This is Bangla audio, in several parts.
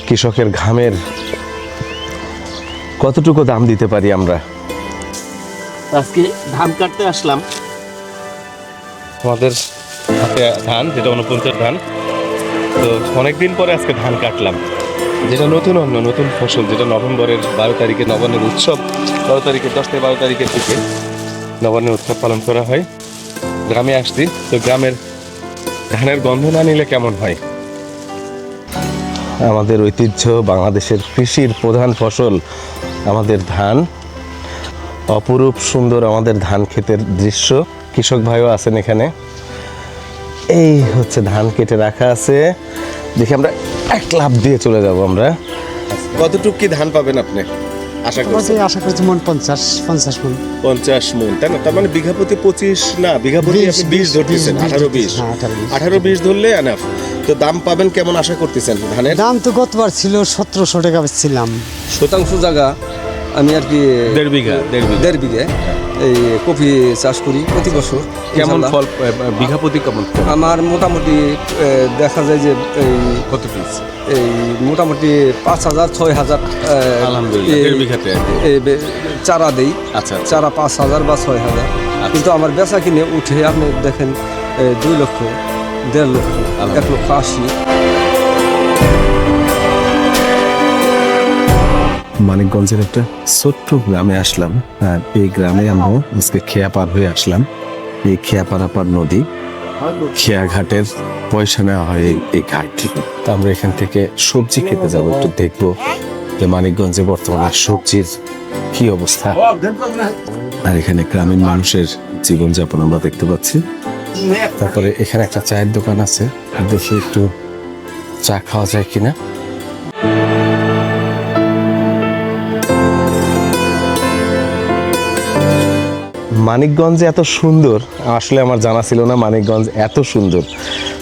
কৃষকের ঘামের কতটুকু দাম দিতে পারি আমরা। আজকে ধান কাটতে আসলাম, আমাদের হাতে ধান যেটা 49 ধান। তো অনেকদিন পরে আজকে ধান কাটলাম, যেটা নতুন ফসল, যেটা নভেম্বরের 12 তারিখে নবান্নের উৎসব, 12 তারিখের 10 থেকে 12 তারিখের দিকে নবান্নের উৎসব পালন করা হয়। গ্রামে আসছি, তো গ্রামের ধানের গন্ধ না নিলে কেমন হয়। আমাদের ঐতিহ্য, বাংলাদেশের কৃষির প্রধান ফসল আমাদের ধান। অপরূপ সুন্দর আমাদের ধান ক্ষেতের দৃশ্য। কৃষক ভাইও আছেন এখানে। এই হচ্ছে ধান কেটে রাখা আছে, দেখি আমরা এক লাফ দিয়ে চলে যাব। আমরা কতটুকু কি ধান পাবেন আপনি আশা করছি? মন 50 মন। 50 মন, তাই না? তার মানে বিঘা প্রতি 25 না, বিঘা প্রতি আপনি 20 ধরতেছেন। 18-20 ধরলে এনাফ। তো দাম পাবেন কেমন আশা করতেছেন ধানের? দাম তো গতবার ছিল 1700 টাকা বেচছিলাম। শতাংশ জায়গা আমি আর কি দেড় বিঘা এই কফি চাষ করি প্রতি বছর। কেমন ইনশাল্লাহ। ফল বিঘা প্রতি কেমন ফল? আমার মোটামুটি দেখা যায় যে এই কত পিস? এই মোটামুটি 5000-6000 আলহামদুলিল্লাহ, দেড় বিঘাতে আর কি। চারা দেই। আচ্ছা। চারা 5000 বা 6000। কিন্তু আমার বেচা কিনে উঠে আপনি দেখেন 2 লক্ষ, 1.5 লক্ষ, 1,80,000। মানিকগঞ্জের একটা ছোট্ট গ্রামে আসলাম। আর এই গ্রামে আমরা আজকে খেয়া পার হয়ে আসলাম। এই খেয়া পারাপার নদী, খেয়া ঘাটের পয়সা নেওয়া হয় এই ঘাট থেকে। তো আমরা এখান থেকে সবজি খেতে যাবো, একটু দেখবো যে মানিকগঞ্জে বর্তমানে সবজির কি অবস্থা। আর এখানে গ্রামীণ মানুষের জীবনযাপন আমরা দেখতে পাচ্ছি। তারপরে এখানে একটা চায়ের দোকান আছে, দেখি একটু চা খাওয়া যায় কিনা। মানিকগঞ্জে এত সুন্দর, আসলে আমার জানা ছিল না মানিকগঞ্জ এত সুন্দর।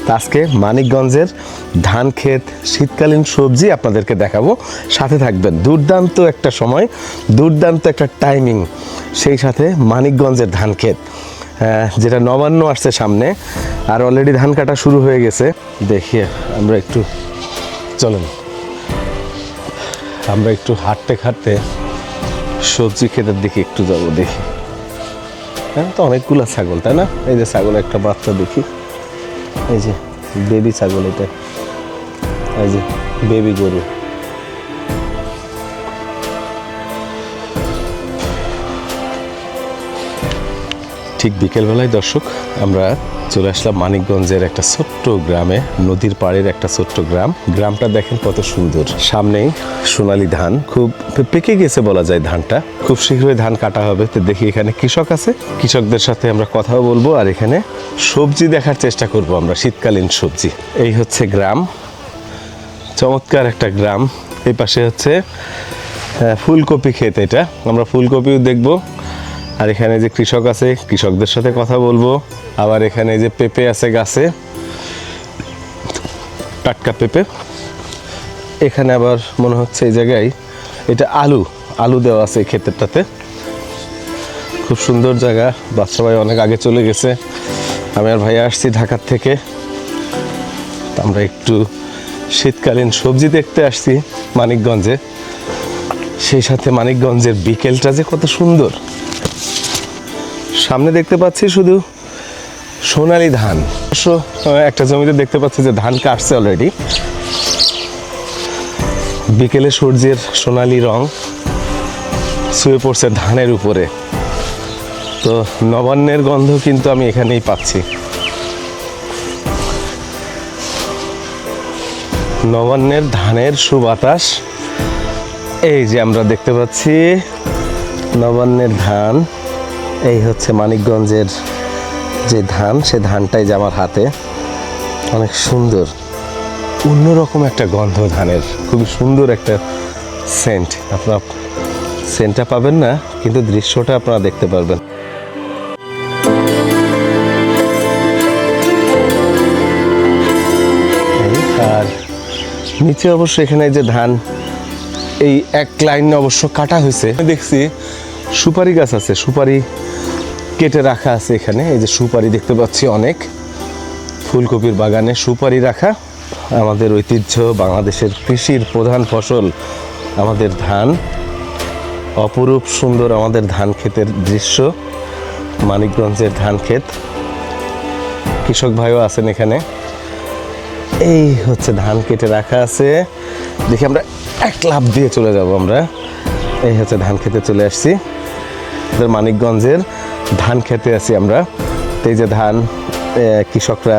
তা আজকে মানিকগঞ্জের ধান ক্ষেত, শীতকালীন সবজি আপনাদেরকে দেখাবো, সাথে থাকবেন। দুর্দান্ত একটা সময়, দুর্দান্ত একটা টাইমিং, সেই সাথে মানিকগঞ্জের ধান ক্ষেত, যেটা নবান্ন আসছে সামনে, আর অলরেডি ধান কাটা শুরু হয়ে গেছে। দেখিয়ে আমরা একটু চলেন, আমরা একটু হাঁটতে হাঁটতে সবজি ক্ষেতের দিকে একটু যাবো। দেখি, হ্যাঁ, তো অনেকগুলো ছাগল, তাই না? এই যে ছাগল একটা বাচ্চা দেখি, এই যে বেবি ছাগল, এটা এই যে বেবি গরু। ঠিক বিকেলবেলায় দর্শক আমরা চলে আসলাম মানিকগঞ্জের একটা ছোট্ট গ্রামে, নদীর পাড়ের একটা ছোট্ট গ্রাম। গ্রামটা দেখেন কত সুন্দর। সামনেই সোনালী ধান, খুব পেকে গেছে বলা যায় ধানটা, খুব শীঘ্রই ধান কাটা হবে। তো দেখি এখানে কৃষক আছে, কৃষকদের সাথে আমরা কথাও বলবো, আর এখানে সবজি দেখার চেষ্টা করব আমরা, শীতকালীন সবজি। এই হচ্ছে গ্রাম, চমৎকার একটা গ্রাম। এই পাশে হচ্ছে ফুলকপি ক্ষেত, এটা আমরা ফুলকপিও দেখবো। আর এখানে যে কৃষক আছে, কৃষকদের সাথে কথা বলবো। আবার এখানে যে পেঁপে আছে গাছে, টাটকা পেঁপে। এখানে আবার মনে হচ্ছে এই জায়গায় এটা আলু দেওয়া আছে এই ক্ষেতেরটাতে। খুব সুন্দর জায়গা। বাচ্চা ভাই অনেক আগে চলে গেছে, আমি আর ভাইয়া আসছি ঢাকার থেকে। আমরা একটু শীতকালীন সবজি দেখতে আসছি মানিকগঞ্জে, সেই সাথে মানিকগঞ্জের বিকেলটা যে কত সুন্দর। সামনে দেখতে পাচ্ছি শুধু সোনালী ধান, অবশ্য একটা জমিতে দেখতে পাচ্ছি যে ধান কাটছে অলরেডি। বিকেলে সূর্যের সোনালী রং ছুঁয়ে পড়ছে ধানের উপরে। তো নবান্নের গন্ধ কিন্তু আমি এখানেই পাচ্ছি, নবান্নের ধানের সুবাতাস। এই যে আমরা দেখতে পাচ্ছি নবান্নের ধান। এই হচ্ছে মানিকগঞ্জের যে ধান, সে ধানটাই যে আমার হাতে, অনেক সুন্দর, অন্যরকম একটা গন্ধ ধানের, খুবই সুন্দর একটা সেন্ট। আপনারা সেন্টটা পাবেন না, কিন্তু দৃশ্যটা আপনারা দেখতে পারবেন। আর নিচে অবশ্য এখানে যে ধান, এই এক লাইন অবশ্য কাটা হয়েছে। দেখছি সুপারি গাছ আছে, সুপারি কেটে রাখা আছে এখানে। এই যে সুপারি দেখতে পাচ্ছি অনেক, ফুলকপির বাগানে সুপারি রাখা। আমাদের ঐতিহ্য, বাংলাদেশের কৃষির প্রধান ফসল আমাদের ধান। অপরূপ সুন্দর আমাদের ধান ক্ষেতের দৃশ্য, মানিকগঞ্জের ধান ক্ষেত। কৃষক ভাইও আছেন এখানে। এই হচ্ছে ধান কেটে রাখা আছে। দেখি আমরা এক লাফ দিয়ে চলে যাব আমরা। এই হচ্ছে ধান খেতে চলে আসছি, আমাদের মানিকগঞ্জের ধান খেতে আছি আমরা। তো এই যে ধান, কৃষকরা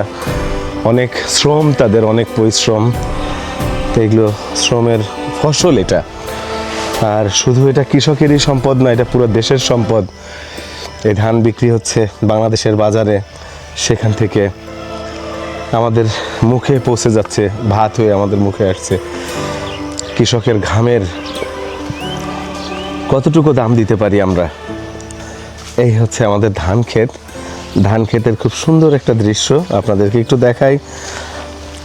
অনেক শ্রম, তাদের অনেক পরিশ্রম। তো এগুলো শ্রমের ফসল এটা। আর শুধু এটা কৃষকেরই সম্পদ না, এটা পুরো দেশের সম্পদ। এই ধান বিক্রি হচ্ছে বাংলাদেশের বাজারে, সেখান থেকে আমাদের মুখে পৌঁছে যাচ্ছে, ভাত হয়ে আমাদের মুখে আসছে। কৃষকের ঘামের কতটুকু দাম দিতে পারি আমরা। এই হচ্ছে আমাদের ধান ক্ষেত। ধান ক্ষেতের খুব সুন্দর একটা দৃশ্য আপনাদেরকে একটু দেখাই।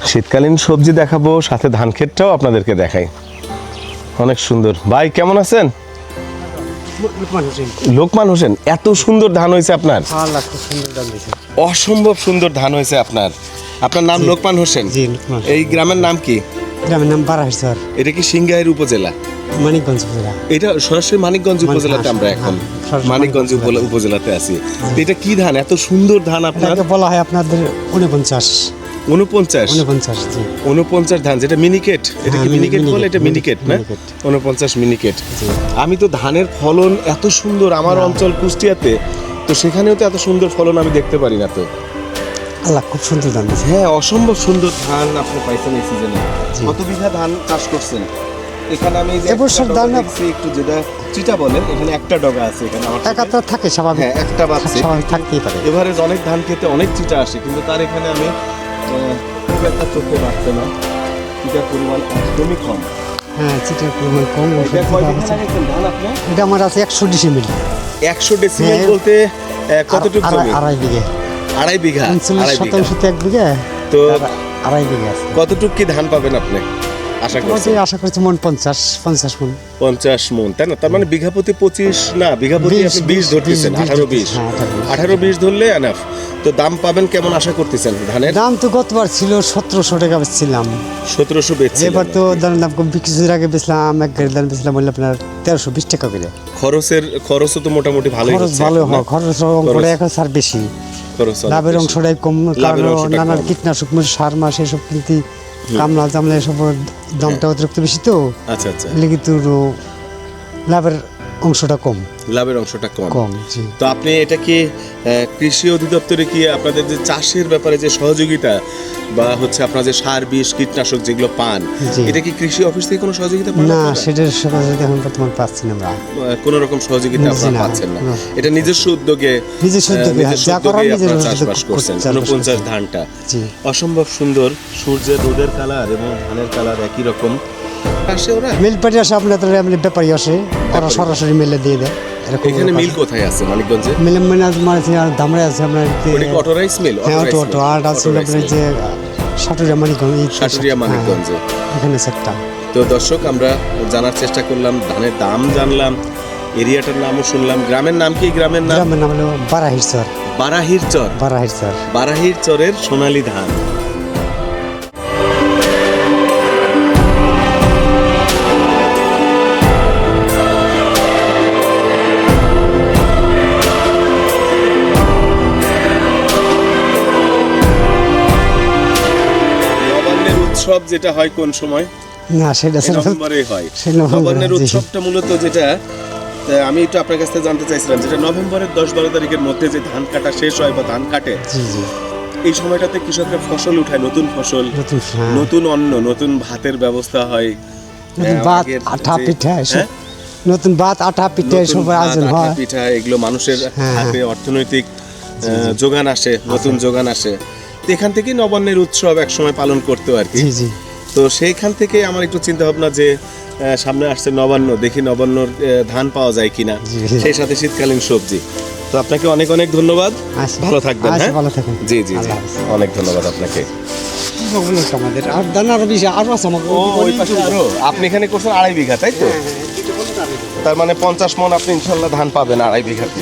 শীতকালীন সবজি দেখাবো, সাথে ধান ক্ষেতটাও আপনাদেরকে দেখাই। অনেক সুন্দর। ভাই কেমন আছেন? লোকমান হোসেন, এত সুন্দর ধান হয়েছে আপনার? আল্লাহ খুব সুন্দর দাম দিয়েছে। অসম্ভব সুন্দর ধান হয়েছে আপনার। আপনার নাম লোকমান হোসেন? জি, লোকমান। এই গ্রামের নাম কি? গ্রামের নাম বারাহিরচর, এটা কি সিংগাইর উপজেলা? মানিকগঞ্জ জেলা। এটা সরাসরি মানিকগঞ্জ উপজেলাতে আমরা এখন সরাসরি মানিকগঞ্জ উপজেলাতে আছি। তো এটা কি ধান, এত সুন্দর ধান আপনার? এটাকে বলা হয় আপনাদের 49 49 জি। 49 ধান, যেটা মিনিকেট। এটা কি হ্যাঁ, মিনিকেট বলে? মিনিকেট, এটা মিনিকেট না? মিনিকেট। 49 মিনিকেট। জি। আমি তো ধানের ফলন এত সুন্দর আমার অঞ্চল কুষ্টিয়াতে, তো সেখানেও তো এত সুন্দর ফলন আমি দেখতে পারি না। তো আল্লাহ খুব সুন্দর দাম দিয়েছে। হ্যাঁ, অসম্ভব সুন্দর ধান আপনি পাইছেন এই সিজনে। জি। কত বিঘা ধান চাষ করছেন? এখানে আমি যে এবছর একটা ধান ডগা দেখছি, একটু যেটা চিটা বলেন, এখানে একটা ডগা আছে এখানে আমার টাকা সাথে। তো থাকে স্বাভাবিক, হ্যাঁ, একটা বাচ্চা। স্বাভাবিক থাকতেই পারে। এভারেজ অনেক ধান খেতে অনেক চিটা আসে, কিন্তু তার এখানে আমি খুব একটা চোখে পাচ্ছে না। চিটার পরিমাণ একদমই কম। হ্যাঁ, চিটার পরিমাণ কম। এটা কয় বিঘা লাগাইছেন ধান আপনি? এটা আমার আছে 100 ডিসিমিল। 100 ডেসিমেল হ্যাঁ। বলতে কতটুকু জমি? আড়াই বিঘে। আড়াই বিঘা। 39 1 বিঘা, তো আড়াই বিঘা আছে। কতটুকু কি ধান পাবেন আপনি আশা করছেন? আশা করছি মন 50 মন। 50 মন, তাই না? তার মানে বিঘা প্রতি 25 না, বিঘা প্রতি আপনি 20 ধরতেছেন। 18-20 হ্যাঁ, 18-20 ধরলে এনাফ। তো দাম পাবেন কেমন আশা করতেছেন ধানের? দাম তো গতবার ছিল 1700 টাকা বেচছিলাম। 1700 বেচছিলেন। এবার তো ধানের দাম কম। কিছুদিন আগে বেচলাম, এক গাড়ি ধান বেচলাম বললে আপনার 1320 টাকা করে। খরচও তো মোটামুটি ভালোই খরচ হচ্ছে ভালো এখন, না? হয়, খরচ অঙ্কটা এখন সার বেশি, খরচ অনেক লাভের বেশি। অংশটাই কম। লাভের কারণ অংশটা নানান কম। কীটনাশক সার মাস এসব কিনতে, কামলা জামলা এসব দামটা অতিরিক্ত বেশি, তো আচ্ছা আচ্ছা, লেগে তো লাভের অংশটা কম লাভের অংশটা কম। কম জি। তো আপনি এটা কি কৃষি অধিদপ্তরে কি আপনাদের যে চাষের ব্যাপারে যে সহযোগিতা বা হচ্ছে আপনার যে সার বিষ কীটনাশক যেগুলো পান, জি। এটা কি কৃষি অফিস থেকে কোনো সহযোগিতা পান না, আপনারা? সেটার সহযোগিতা এখন বর্তমান পাচ্ছি না আমরা। কোনো রকম সহযোগিতা জি আপনারা না, পাচ্ছেন না। না। এটা নিজস্ব উদ্যোগে নিজস্ব উদ্যোগে, নিজস্ব যা করার উদ্যোগে নিজের আপনারা উদ্যোগে চাষবাস করছেন। চাষবাস 49 করছি। ধানটা জি। অসম্ভব সুন্দর, সূর্যের রোদের কালার এবং ধানের কালার একই রকম আসে। ওরা মিল পাটি আসে, আপনার তো এমনি ব্যাপারী আসে, ওরা সরাসরি মিলে দিয়ে দেয়। এরকম এখানে ব্যাপার। মিল কোথায় আছে মানিকগঞ্জে? মিলে মানে মাঝে আর দামড়ে আছে আপনার যে- ওটা কি অটো রাইস মিল? হ্যাঁ, অটো আর আছে আপনার যে সাটুরিয়া মানিকগঞ্জ, সাটুরিয়া মানিকগঞ্জে। হ্যাঁ, এখানে সেটটা। তো দর্শক, আমরা জানার চেষ্টা করলাম, ধানের দাম জানলাম, এরিয়াটার নামও শুনলাম। গ্রামের নাম কি? গ্রামের নাম গ্রামের নাম হলো বারাহিরচর। বারাহিরচর। বারাহিরচর। বারাহিরচরের সোনালী ধান। নবান্নের উৎসব যেটা হয় কোন সময়? না, সেটা এই নভেম্বরে হয়। সে নভেম্বরে, নবান্নের জি। উৎসবটা মূলত যেটা আমি একটু আপনার কাছ থেকে জানতে চাইছিলাম, যেটা নভেম্বরের 10-12 তারিখের মধ্যে যে ধান কাটা শেষ হয় বা ধান কাটে, জি জি। এই সময়টাতে কৃষকরা ফসল উঠায়, নতুন ফসল, নতুন, হ্যাঁ। নতুন অন্ন, নতুন ভাতের ব্যবস্থা হয়। নতুন ভাত, আগের আটা, যে- পিঠা এসব। হ্যাঁ? নতুন ভাত, আটা, পিঠা নতুন এসব ভাত, আয়োজন আটা, হয়। পিঠা, এগুলো মানুষের হ্যাঁ, হাতে অর্থনৈতিক যোগান আসে, নতুন যোগান আসে। তো এখান থেকেই নবান্নের উৎসব এক সময় পালন করতো আর কি। জি জি। তো সেইখান থেকে আমার একটু চিন্তা ভাবনা যে সামনে আসছে নবান্ন, দেখি নবান্নর ধান পাওয়া যায় কিনা, জি। সেই সাথে শীতকালীন সবজি। তো আপনাকে অনেক অনেক ধন্যবাদ, আচ্ছা। ভালো থাকবেন। আচ্ছা, হ্যাঁ, ভালো থাকুন। জি জি জি, আল্লাহ হাফেজ। অনেক ধন্যবাদ আপনাকে। আমাদের আর দানা আরো বেশি আরো আছে আমাকে। ওই পাশে আরো আপনি এখানে করছেন 2.5 বিঘা, তাই তো? তার মানে 50 মণ আপনি ইনশাল্লাহ ধান পাবেন 2.5 বিঘাতে।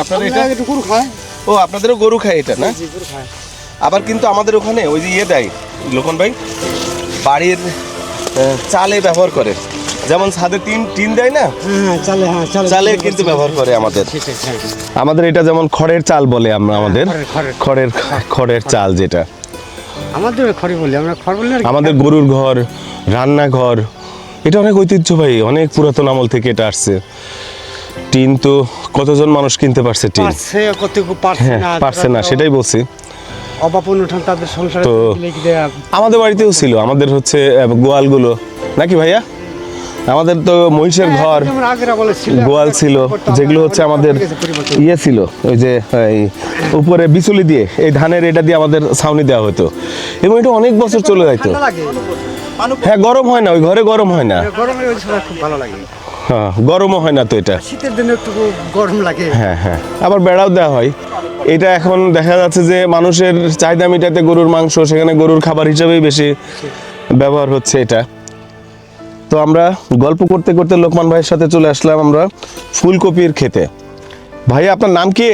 আপনারা এটা একটু গরু খায়। ও আপনাদেরও গরু খায় এটা না? জি, গরু খায়। আবার কিন্তু আমাদের ওখানে ওই যে দেয় লোকন ভাই, বাড়ির চালে ব্যবহার করে, যেমন ছাদে টিন দেয় না, হ্যাঁ, চালে, হ্যাঁ, চালে কিন্তু ব্যবহার করে আমাদের। সেটাই, হ্যাঁ। আমাদের এটা যেমন খড়ের চাল বলে আমরা আমাদের, খড়ের। খড়ের চাল যেটা। আমাদের খড়ি বলি, আমরা খড় বলি আর কি। আমাদের গরুর ঘর, রান্নাঘর, এটা অনেক ঐতিহ্যবাহী, অনেক পুরাতন আমল থেকে এটা আসছে। টিন তো কতজন মানুষ কিনতে পারছে টিন? পারছে, কতটুকু পারছে হ্যাঁ, না, পারছে না, সেটাই বলছি। অভাব অনটন তাদের সংসারে তো মিলে কি দেয়া। আমাদের বাড়িতেও ছিল, আমাদের হচ্ছে গোয়ালগুলো নাকি ভাইয়া, আমাদের তো মহিষের ঘর, যেমন আগেরা বলেছিল, গোয়াল ছিল, যেগুলো হচ্ছে আমাদের ইয়ে ছিল, ওই যে এই উপরে বিচুলি দিয়ে এই ধানের এটা দিয়ে আমাদের ছাউনি দেওয়া হতো, এবং এটা অনেক বছর চলে যাইতো। ঠান্ডা লাগে, হ্যাঁ, গরম হয় না, ওই ঘরে গরম হয় না। গরমের ওই সময় খুব ভালো লাগে। হ্যাঁ, গরমও হয় না তো এটা। শীতের দিনে একটু গরম লাগে। হ্যাঁ হ্যাঁ, আবার বেড়াও দেওয়া হয়। এটা এখন দেখা যাচ্ছে যে মানুষের চাহিদা মেটাতে গরুর মাংস, সেখানে গরুর খাবার হিসেবেই বেশি ব্যবহার হচ্ছে এটা। তো আমরা গল্প করতে করতে লোকমান ভাইয়ের সাথে চলে আসলাম আমরা ফুলকপির খেতে। ভাই আপনার নাম কি?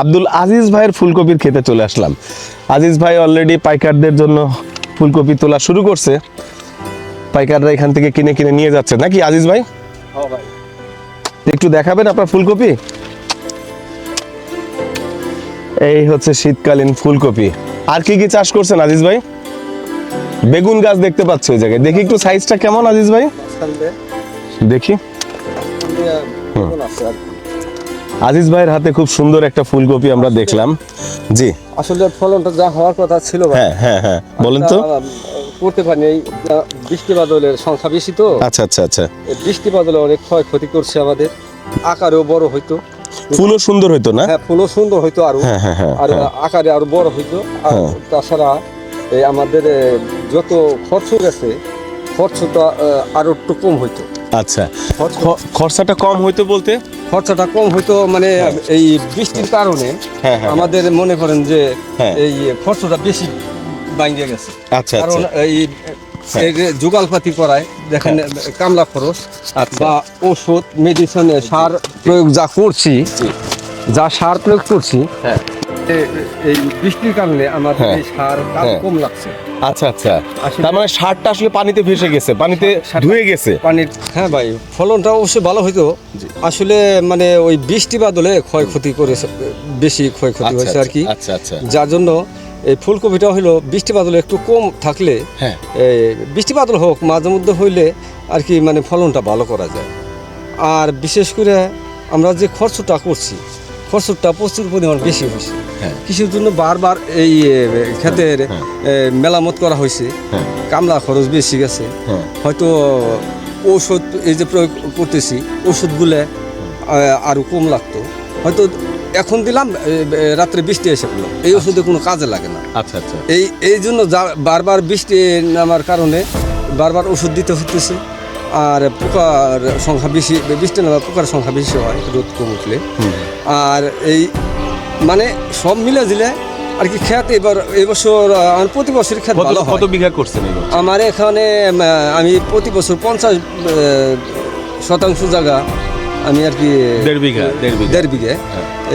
আব্দুল আজিজ ভাইয়ের ফুলকপির খেতে চলে আসলাম। আজিজ ভাই অলরেডি পাইকারদের জন্য ফুলকপি তোলা শুরু করছে, পাইকাররা এখান থেকে কিনে কিনে নিয়ে যাচ্ছে নাকি আজিজ ভাই? হ্যাঁ ভাই, একটু দেখাবেন আপনার ফুলকপি? এই হচ্ছে শীতকালীন ফুলকপি। আর কি কি চাষ করছেন আজিজ ভাই? বেগুন গাছ দেখতে পাচ্ছি ওই জায়গায়, দেখি একটু সাইজটা কেমন আজিজ ভাই, দেখি। আজিজ ভাইয়ের হাতে খুব সুন্দর একটা ফুলকপি আমরা দেখলাম। জি, আসলে ফলনটা যা হওয়ার কথা ছিল ভাই, হ্যাঁ হ্যাঁ হ্যাঁ, বলেন তো। করতে পারিনি, এই বৃষ্টি বাদলের সংখ্যা বেশি তো। আচ্ছা আচ্ছা আচ্ছা, এই বৃষ্টি বাদলে অনেক ক্ষয়ক্ষতি করছে আমাদের, আকারেও বড় হইতো, ফুলও সুন্দর হইতো না? হ্যাঁ ফুলও সুন্দর হইতো আরো, হ্যাঁ হ্যাঁ হ্যাঁ আর আকারে আরো বড় হইতো। আর হ্যাঁ। তাছাড়া এই আমাদের যত খরচ গেছে, খরচটা আরো একটু কম হইতো। আচ্ছা, খরচ খরচাটা কম হইতো বলতে? খরচাটা কম হইতো মানে এই বৃষ্টির কারণে হ্যাঁ হ্যাঁ, আমাদের মনে করেন যে হ্যাঁ। এই খরচটা বেশি বাইরে গেছে। আচ্ছা কারণ আচ্ছা, এই এই যে জোগালপাতি করায় দেখেন কামলা খরচ আচ্ছা। বা ওষুধ, মেডিসিন, সার প্রয়োগ যা করছি, যা সার প্রয়োগ করছি, হ্যাঁ। এই বৃষ্টির কারণে আমার হ্যাঁ। এই সার দাম হ্যাঁ। কম লাগছে। আচ্ছা আচ্ছা, আসলে- তার মানে সারটা আসলে পানিতে ভেসে গেছে, পানিতে ধুয়ে গেছে। পানির, হ্যাঁ ভাই, ফলনটা অবশ্যই ভালো হইতো। আসলে মানে ওই বৃষ্টি বাদলে ক্ষয়ক্ষতি করেছে, বেশি ক্ষয়ক্ষতি হয়েছে আর কি। আচ্ছা আচ্ছা, যার জন্য এই ফুলকপিটা হইলো বৃষ্টি বাদলে একটু কম থাকলে, হ্যাঁ। এই বৃষ্টি বাদল হোক মাঝে মধ্যে হইলে আর কি মানে ফলনটা ভালো করা যায়। আর বিশেষ করে আমরা যে খরচটা করছি, খরচটা প্রচুর পরিমাণ বেশি হয়েছে। হ্যাঁ। কৃষির জন্য বারবার এই ক্ষেতের মেরামত করা হয়েছে, হ্যাঁ। কামলা খরচ বেশি গেছে। হ্যাঁ। হয়তো ঔষধ এই যে প্রয়োগ করতেছি, ওষুধগুলো আরও কম লাগতো। হয়তো এখন দিলাম, রাত্রে বৃষ্টি এসে পড়লো, এই ওষুধে কোনো কাজে লাগে না। আচ্ছা আচ্ছা, এই জন্য বারবার বৃষ্টি নামার কারণে বারবার ওষুধ দিতে হতেছে। আর পোকার সংখ্যা বেশি, বৃষ্টি নামার পোকার সংখ্যা বেশি হয় রোদ কম উঠলে। আর এই মানে সব মিলে দিলে আর কি ক্ষেত এবছর আমার প্রতি বছর ক্ষেত ভালো হয়। কত বিঘা করছেন এবার? আমার এখানে আমি প্রতি বছর 50 শতাংশ জায়গা আমি আর কি 1.5 বিঘা, 1.5 বিঘা। 1.5 বিঘে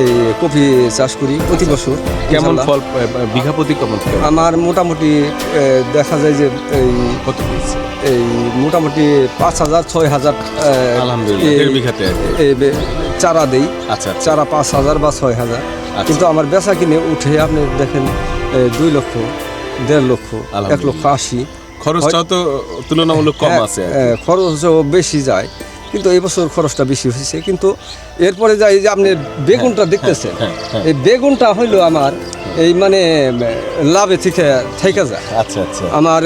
এই কফি চাষ করি প্রতি বছর। কেমন ইনশাল্লাহ। ফল বিঘা প্রতি কেমন ফল? আমার মোটামুটি দেখা যায় যে এই কত পিস? এই মোটামুটি 5,000 6,000 আলহামদুলিল্লাহ, 1.5 বিঘাতে আর কি। এই চারা দেই। আচ্ছা আচ্ছা, চারা 5,000 বা 6,000। কিন্তু আমার বেচা কিনে উঠে আপনি দেখেন 2 লক্ষ, 1.5 লক্ষ, 1,80,000। খরচটাও তো তুলনামূলক কম আছে আর কি। খরচও বেশি যায়, কিন্তু এই বছর খরচটা বেশি হয়েছে। কিন্তু এরপরে যাই যে আপনি বেগুনটা দেখতেছেন, এই বেগুনটা হইলো আমার এই মানে লাভে থেকে যায়। আচ্ছা আচ্ছা, আমার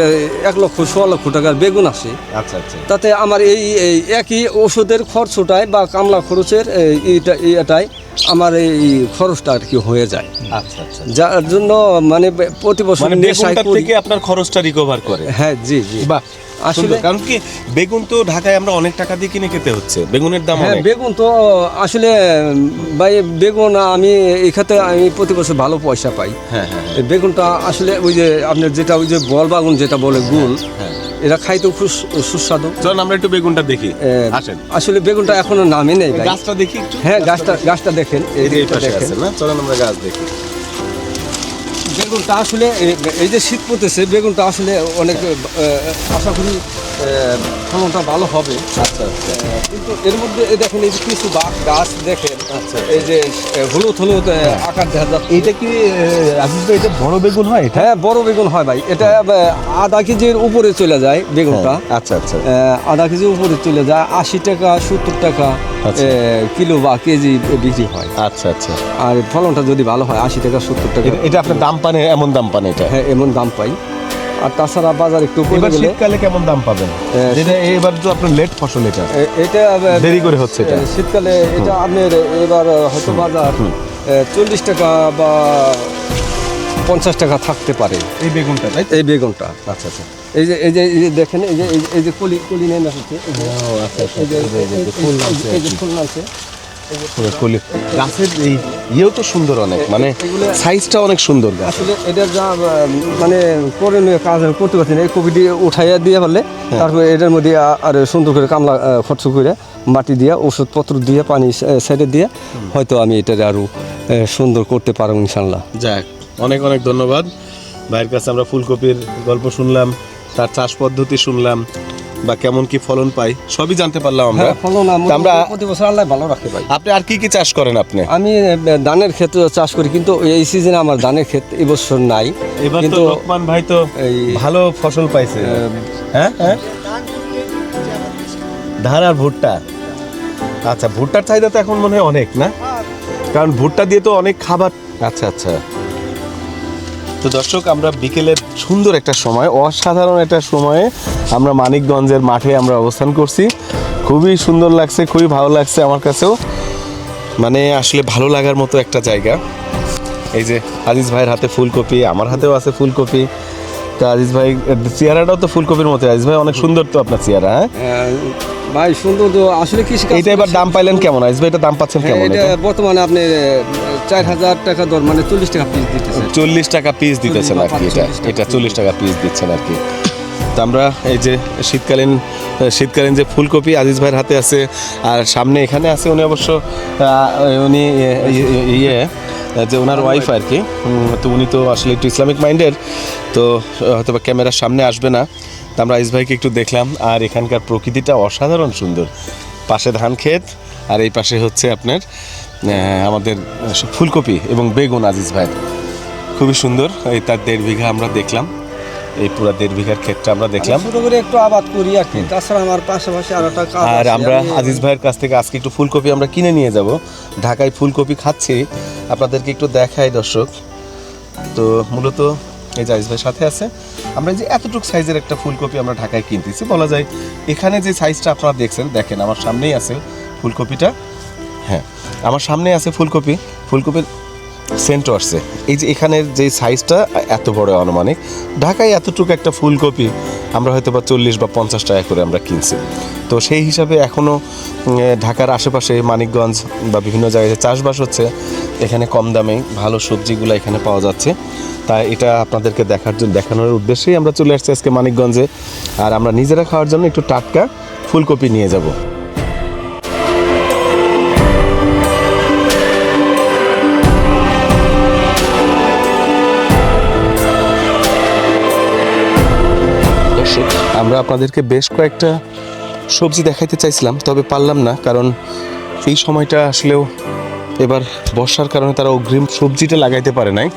1,00,000 টাকার বেগুন আসে। আচ্ছা আচ্ছা, তাতে আমার এই একই ওষুধের খরচটাই বা কামলা খরচের এটাই আমার এই খরচটা আর কি হয়ে যায়। আচ্ছা আচ্ছা, যার জন্য মানে প্রতি বছর মানে নেশায় বেগুনটার করি। থেকে আপনার খরচটা রিকভার করে। হ্যাঁ, জি জি। বাহ, আসলে কারণ কি বেগুন তো ঢাকায় আমরা অনেক টাকা দিয়ে কিনে খেতে হচ্ছে, বেগুনের দাম হ্যাঁ, অনেক। বেগুন তো আসলে ভাই বেগুন আমি এই খাতে আমি প্রতি বছর ভালো পয়সা পাই। হ্যাঁ হ্যাঁ এই বেগুনটা আসলে ওই যে আপনার যেটা ওই যে বল বাগুন যেটা বলে গুল, হ্যাঁ, এরা খাইতেও খুব সুস্বাদু। চলুন আমরা একটু বেগুনটা দেখি, এ, আসেন। আসলে বেগুনটা এখনো নামে নেই ভাই। গাছটা দেখি একটু। হ্যাঁ, গাছটা দেখেন, এই যে এই দিকটা পাশে দেখেন। আছে না, চলুন আমরা গাছ দেখি। বেগুনটা আসলে এই যে শীত পড়তেছে, বেগুনটা আসলে অনেক আশা করি ফলনটা ভালো হবে। আচ্ছা কিন্তু এর মধ্যে দেখেন এই যে কিছু গাছ দেখেন, আচ্ছা। এই যে হলুদ হলুদ আকার দেখা যাচ্ছে। এইটা কি আজিজ ভাই, এটা বড় বেগুন হয় এটা? হ্যাঁ, বড় বেগুন হয় ভাই। এটা আধা কেজির উপরে চলে যায় বেগুনটা। আচ্ছা আচ্ছা। আধা কেজির উপরে চলে যায়, 80 টাকা 70 টাকা আচ্ছা। কিলো বা কেজি বিক্রি হয়। আচ্ছা আচ্ছা। আর ফলনটা যদি ভালো হয় 80 টাকা 70 টাকা। এটা আপনার দাম পান, এমন দাম পান এটা? হ্যাঁ, এমন দাম পাই। আর তাছাড়া বাজার একটু কমে এবার গেলে শীতকালে কেমন দাম পাবেন? যেটা এবার তো আপনার লেট ফসল, এটা এটা দেরি করে হচ্ছে এটা। শীতকালে এটা আপনার এবার হয়তো বাজার 40 টাকা বা 50 টাকা থাকতে পারে এই বেগুনটা, তাই? এই বেগুনটা। আচ্ছা আচ্ছা। এই যে দেখেন, এই যে কলি নেমে হচ্ছে, এই যে ফুল নামছে। গাছের এই ইয়েও তো সুন্দর অনেক, মানে সাইজটা অনেক সুন্দর গাছ। আসলে এটা যা মানে করণীয় কাজ আমি করতে পারছি না, এই কপিটি উঠাইয়া দিয়ে পারলে তারপরে এটার মধ্যে আর সুন্দর করে কামলা খরচ করে মাটি দিয়ে ওষুধপত্র দিয়ে পানি সাইডে দিয়ে হয়তো আমি এটাকে আরও সুন্দর করতে পারবো ইনশাল্লাহ। যাক, অনেক অনেক ধন্যবাদ ভাইয়ের কাছে। আমরা ফুলকপির গল্প শুনলাম, তার চাষ পদ্ধতি শুনলাম, বা কেমন কি ফলন পাই সবই জানতে পারলাম আমরা। হ্যাঁ, ফলন আমরা প্রতি বছর আল্লাহ ভালো রাখে ভাই। আপনি আর কি কি চাষ করেন আপনি? আমি ধানের ক্ষেত চাষ করি, কিন্তু এই সিজনে আমার ধানের ক্ষেত এবছর নাই। এবার তো কিন্তু লোকমান ভাই তো এই ভালো ফসল পাইছে। হ্যাঁ হ্যাঁ, ধান আর ভুট্টা। আচ্ছা, ভুট্টার চাহিদা তো এখন মনে হয় অনেক, না? কারণ ভুট্টা দিয়ে তো অনেক খাবার। আচ্ছা আচ্ছা। তো দর্শক, আমরা বিকেলের সুন্দর একটা সময়, অসাধারণ একটা সময়ে আমরা মানিকগঞ্জের মাঠে আমরা অবস্থান করছি। খুবই সুন্দর লাগছে, খুবই ভালো লাগছে আমার কাছেও, মানে আসলে ভালো লাগার মতো একটা জায়গা। এই যে আজিজ ভাইয়ের হাতে ফুলকপি, আমার হাতেও আছে ফুলকপি। তো আজিজ ভাই চেহারাটাও তো ফুলকপির মতো। আজিজ ভাই অনেক সুন্দর তো আপনার চেহারা। হ্যাঁ ভাই, সুন্দর তো আসলে কৃষি। এইটা এবার দাম পাইলেন কেমন আজিজ ভাই? এটা দাম পাচ্ছেন কেমন? এটা বর্তমানে আপনি 4000 টাকা দর, মানে 40 টাকা পিস দিতেছেন। 40 টাকা পিস দিতেছেন আর কি। এটা 40 টাকা পিস দিচ্ছেন আর কি। তো আমরা এই যে শীতকালীন যে ফুলকপি আজিজ ভাইয়ের হাতে আছে, আর সামনে এখানে আছে উনি অবশ্য উনি যে ওনার ওয়াইফ আর কি। তো উনি তো আসলে একটু ইসলামিক মাইন্ডের, তো হয়তো বা ক্যামেরার সামনে আসবে না। তো আমরা আজিজ ভাইকে একটু দেখলাম, আর এখানকার প্রকৃতিটা অসাধারণ সুন্দর। পাশে ধান ক্ষেত, আর এই পাশে হচ্ছে আপনার আমাদের ফুলকপি এবং বেগুন আজিজ ভাই। খুবই সুন্দর। এই তার 1.5 বিঘা আমরা দেখলাম, এই পুরো 1.5 বিঘার ক্ষেতটা আমরা দেখলাম। ছোট করে একটু আবাদ করি আর কি, তাছাড়া আমার পাশাপাশি আর একটা কাজ আর আছে। আমরা আজিজ ভাইয়ের কাছ থেকে আজকে একটু ফুলকপি আমরা কিনে নিয়ে যাব। ঢাকায় ফুলকপি খাচ্ছি, আপনাদেরকে একটু দেখাই দর্শক। তো মূলত এই যে আজিজ ভাইয়ের সাথে আছে, আমরা এই যে এতটুকু সাইজের একটা ফুলকপি আমরা ঢাকায় কিনতেছি বলা যায়। এখানে যে সাইজটা আপনারা দেখেন আমার সামনেই আছে ফুলকপিটা। হ্যাঁ, আমার সামনে আছে ফুলকপির সেন্টও আসছে। এই যে এখানের যে সাইজটা এত বড় আনুমানিক, ঢাকায় এতটুকু একটা ফুলকপি আমরা হয়তো বা 40 বা 50 টাকা করে আমরা কিনছি। তো সেই হিসাবে এখনও ঢাকার আশেপাশে মানিকগঞ্জ বা বিভিন্ন জায়গায় চাষবাস হচ্ছে, এখানে কম দামে ভালো সবজিগুলো এখানে পাওয়া যাচ্ছে। তাই এটা আপনাদেরকে দেখানোর উদ্দেশ্যেই আমরা চলে আসছি আজকে মানিকগঞ্জে। আর আমরা নিজেরা খাওয়ার জন্য একটু টাটকা ফুলকপি নিয়ে যাব। আমরা আপনাদেরকে বেশ কয়েকটা সবজি দেখাইতে চাইছিলাম, তবে পারলাম না, কারণ এই সময়টা আসলেও এবার বর্ষার কারণে তারা অগ্রিম সবজিটা লাগাইতে পারে নাই,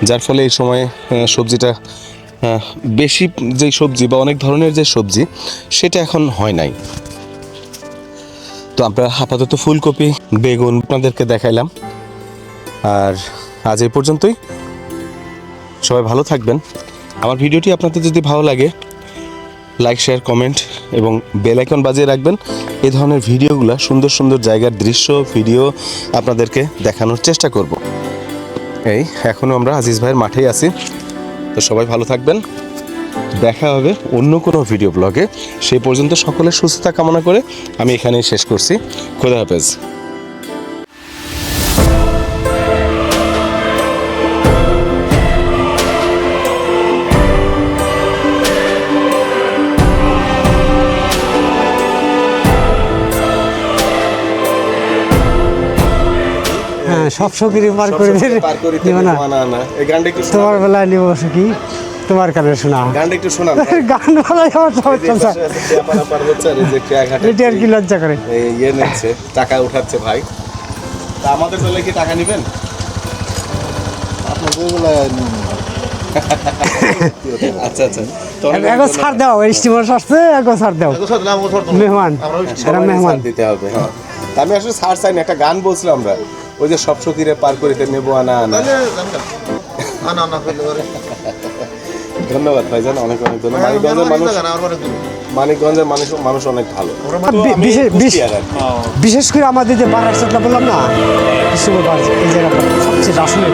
যার ফলে এই সময়ে সবজিটা বেশি যেই সবজি বা অনেক ধরনের যে সবজি সেটা এখন হয় নাই। তো আমরা আপাতত ফুলকপি বেগুন আপনাদেরকে দেখাইলাম। আর আজ এই পর্যন্তই। সবাই ভালো থাকবেন। আমার ভিডিওটি আপনাদের যদি ভালো লাগে, লাইক শেয়ার কমেন্ট এবং বেল আইকন বাজিয়ে রাখবেন। এই ধরনের ভিডিওগুলো সুন্দর সুন্দর জায়গার দৃশ্য ভিডিও আপনাদেরকে দেখানোর চেষ্টা করব। এই এখনও আমরা আজিজ ভাইয়ের মাঠেই আছি। তো সবাই ভালো থাকবেন, দেখা হবে অন্য কোনো ভিডিও ব্লগে। সেই পর্যন্ত সকলের সুস্থতা কামনা করে আমি এখানেই শেষ করছি। খোদা হাফেজ। সব সকিরি পার করে পার করিতে নিব না নেবো আনা আনা এই গানটা একটু শোনান। তোমার বেলায় নিব সখী তোমার কানে শোনা গানটা একটু শোনান গান বেলায় আমার সব এই যে চলছে পাশে আছে টিয়া পারাপার হচ্ছে আর এই যে ক্রিয়াঘাটে এটি আর কি লজ্জা করে এই ইয়ে নিচ্ছে টাকা উঠাচ্ছে ভাই তা আমাদের বেলায় কি টাকা নেবেন আচ্ছা আচ্ছা এখন ছাড় দাও স্টিমার আসছে এখন ছাড় দাও মেহমান এরা মেহমান ছাড় দিতে হবে হ্যাঁ তা আমি আসলে ছাড় চাই না একটা গান বলছিলাম আমরা ওই যে সব সখীরে পার করিতে নেবো আনা আনা ধন্যবাদ ভাইজান অনেক অনেক ধন্যবাদ মানিকগঞ্জের মানুষ অনেক ভালো তো আমি কুষ্টিয়ার আর কি। বিশেষ করে আমাদের যে বারার চাপটা বললাম না এই জায়গাটা সবচেয়ে আসলে